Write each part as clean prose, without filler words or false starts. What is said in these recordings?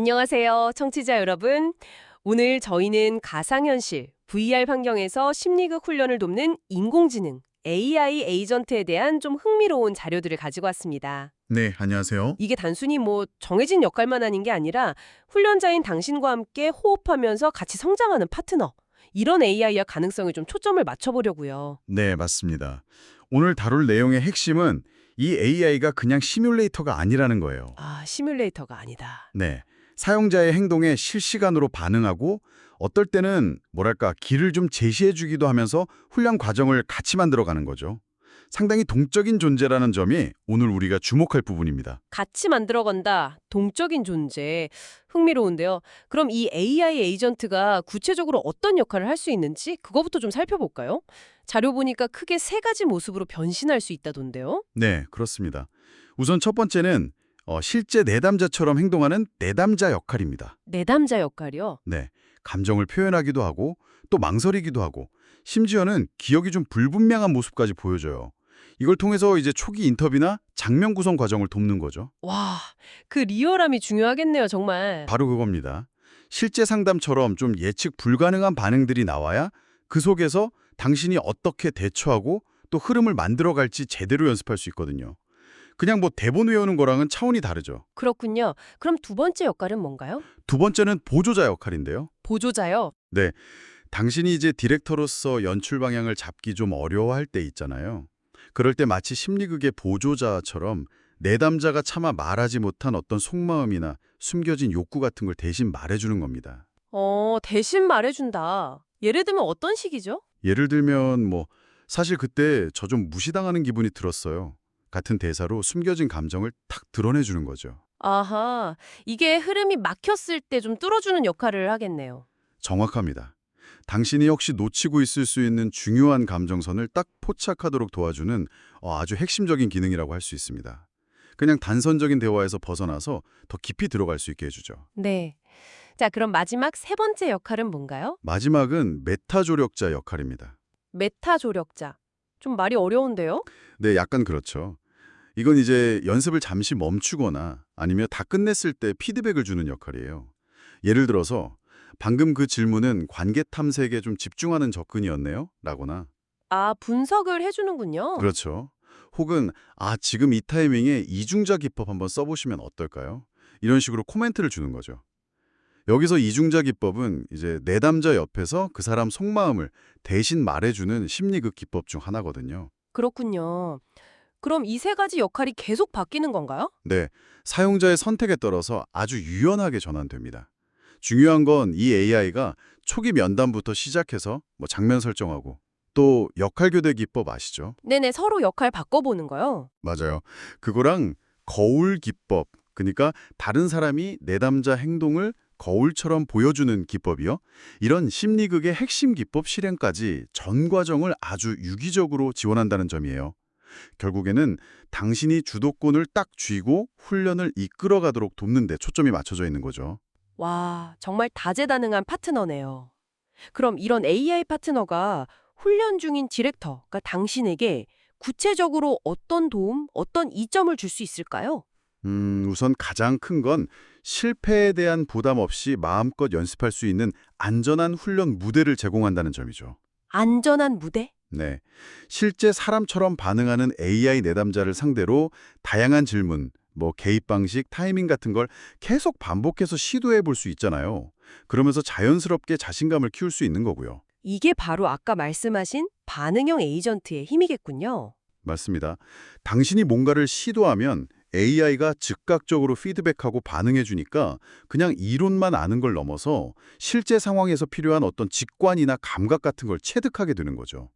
안녕하세요, 청취자 여러분. 오늘 저희는 가상현실, VR 환경에서 심리극 훈련을 돕는 인공지능, AI 에이전트에 대한 좀 흥미로운 자료들을 가지고 왔습니다. 네, 안녕하세요. 이게 단순히 정해진 역할만 하는 게 아니라 훈련자인 당신과 함께 호흡하면서 같이 성장하는 파트너, 이런 AI와 가능성에 좀 초점을 맞춰보려고요. 네, 맞습니다. 오늘 다룰 내용의 핵심은 이 AI가 그냥 시뮬레이터가 아니라는 거예요. 아, 시뮬레이터가 아니다. 네, 사용자의 행동에 실시간으로 반응하고 어떨 때는 길을 좀 제시해주기도 하면서 훈련 과정을 같이 만들어가는 거죠. 상당히 동적인 존재라는 점이 오늘 우리가 주목할 부분입니다. 같이 만들어간다. 동적인 존재. 흥미로운데요. 그럼 이 AI 에이전트가 구체적으로 어떤 역할을 할 수 있는지 그거부터 좀 살펴볼까요? 자료 보니까 크게 세 가지 모습으로 변신할 수 있다던데요. 네, 그렇습니다. 우선 첫 번째는 실제 내담자처럼 행동하는 내담자 역할입니다. 내담자 역할이요. 네, 감정을 표현하기도 하고 또 망설이기도 하고 심지어는 기억이 좀 불분명한 모습까지 보여줘요. 이걸 통해서 이제 초기 인터뷰나 장면 구성 과정을 돕는 거죠. 와, 그 리얼함이 중요하겠네요, 정말. 바로 그겁니다. 실제 상담처럼 좀 예측 불가능한 반응들이 나와야 그 속에서 당신이 어떻게 대처하고 또 흐름을 만들어갈지 제대로 연습할 수 있거든요. 그냥 대본 외우는 거랑은 차원이 다르죠. 그렇군요. 그럼 두 번째 역할은 뭔가요? 두 번째는 보조자 역할인데요. 보조자요. 네, 당신이 이제 디렉터로서 연출 방향을 잡기 좀 어려워할 때 있잖아요. 그럴 때 마치 심리극의 보조자처럼 내담자가 차마 말하지 못한 어떤 속마음이나 숨겨진 욕구 같은 걸 대신 말해주는 겁니다. 대신 말해준다. 예를 들면 어떤 식이죠? 예를 들면 사실 그때 저 좀 무시당하는 기분이 들었어요. 같은 대사로 숨겨진 감정을 탁 드러내주는 거죠. 아하, 이게 흐름이 막혔을 때 좀 뚫어주는 역할을 하겠네요. 정확합니다. 당신이 혹시 놓치고 있을 수 있는 중요한 감정선을 딱 포착하도록 도와주는 아주 핵심적인 기능이라고 할 수 있습니다. 그냥 단선적인 대화에서 벗어나서 더 깊이 들어갈 수 있게 해주죠. 네. 자, 그럼 마지막 세 번째 역할은 뭔가요? 마지막은 메타 조력자 역할입니다. 메타 조력자. 좀 말이 어려운데요? 네, 약간 그렇죠. 이건 이제 연습을 잠시 멈추거나 아니면 다 끝냈을 때 피드백을 주는 역할이에요. 예를 들어서 방금 그 질문은 관계 탐색에 좀 집중하는 접근이었네요? 라거나 아, 분석을 해주는군요. 그렇죠. 혹은 지금 이 타이밍에 이중자 기법 한번 써보시면 어떨까요? 이런 식으로 코멘트를 주는 거죠. 여기서 이중자 기법은 이제 내담자 옆에서 그 사람 속마음을 대신 말해주는 심리극 기법 중 하나거든요. 그렇군요. 그럼 이 세 가지 역할이 계속 바뀌는 건가요? 네, 사용자의 선택에 따라서 아주 유연하게 전환됩니다. 중요한 건 이 AI가 초기 면담부터 시작해서 장면 설정하고 또 역할 교대 기법 아시죠? 네네, 서로 역할 바꿔보는 거요. 맞아요. 그거랑 거울 기법, 그러니까 다른 사람이 내담자 행동을 거울처럼 보여주는 기법이요. 이런 심리극의 핵심 기법 실행까지 전 과정을 아주 유기적으로 지원한다는 점이에요. 결국에는 당신이 주도권을 딱 쥐고 훈련을 이끌어가도록 돕는 데 초점이 맞춰져 있는 거죠. 와, 정말 다재다능한 파트너네요. 그럼 이런 AI 파트너가 훈련 중인 디렉터, 그러니까 당신에게 구체적으로 어떤 도움, 어떤 이점을 줄 수 있을까요? 우선 가장 큰 건 실패에 대한 부담 없이 마음껏 연습할 수 있는 안전한 훈련 무대를 제공한다는 점이죠. 안전한 무대? 네. 실제 사람처럼 반응하는 AI 내담자를 상대로 다양한 질문, 개입 방식, 타이밍 같은 걸 계속 반복해서 시도해 볼 수 있잖아요. 그러면서 자연스럽게 자신감을 키울 수 있는 거고요. 이게 바로 아까 말씀하신 반응형 에이전트의 힘이겠군요. 맞습니다. 당신이 뭔가를 시도하면 AI가 즉각적으로 피드백하고 반응해 주니까 그냥 이론만 아는 걸 넘어서 실제 상황에서 필요한 어떤 직관이나 감각 같은 걸 체득하게 되는 거죠.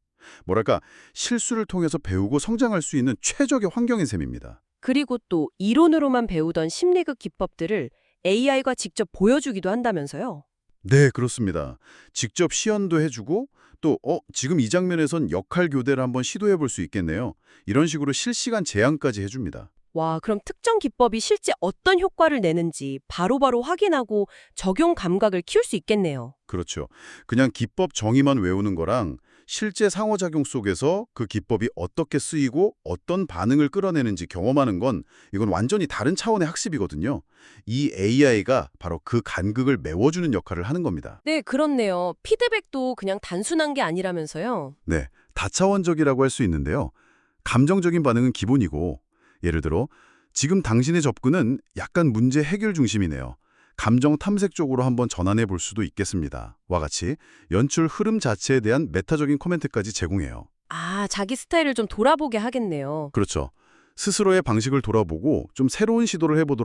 실수를 통해서 배우고 성장할 수 있는 최적의 환경인 셈입니다. 그리고 또 이론으로만 배우던 심리극 기법들을 AI가 직접 보여주기도 한다면서요? 네, 그렇습니다. 직접 시연도 해주고 또 지금 이 장면에선 역할 교대를 한번 시도해 볼 수 있겠네요. 이런 식으로 실시간 제안까지 해줍니다. 와, 그럼 특정 기법이 실제 어떤 효과를 내는지 바로바로 확인하고 적용 감각을 키울 수 있겠네요. 그렇죠. 그냥 기법 정의만 외우는 거랑 실제 상호작용 속에서 그 기법이 어떻게 쓰이고 어떤 반응을 끌어내는지 경험하는 건 이건 완전히 다른 차원의 학습이거든요. 이 AI가 바로 그 간극을 메워주는 역할을 하는 겁니다. 네, 그렇네요. 피드백도 그냥 단순한 게 아니라면서요. 네, 다차원적이라고 할 수 있는데요. 감정적인 반응은 기본이고, 예를 들어 지금 당신의 접근은 약간 문제 해결 중심이네요. 감정 탐색 쪽으로 한번 전환해 볼 수도 있겠습니다. 와 같이 연출 흐름 자체에 대한 메타적인 코멘트까지 제공해요. 아, 자기 스타일을 좀 돌아보게 하겠네요. 그렇죠. 스스로의 방식을 돌아보고 좀 새로운 시도를 해보도록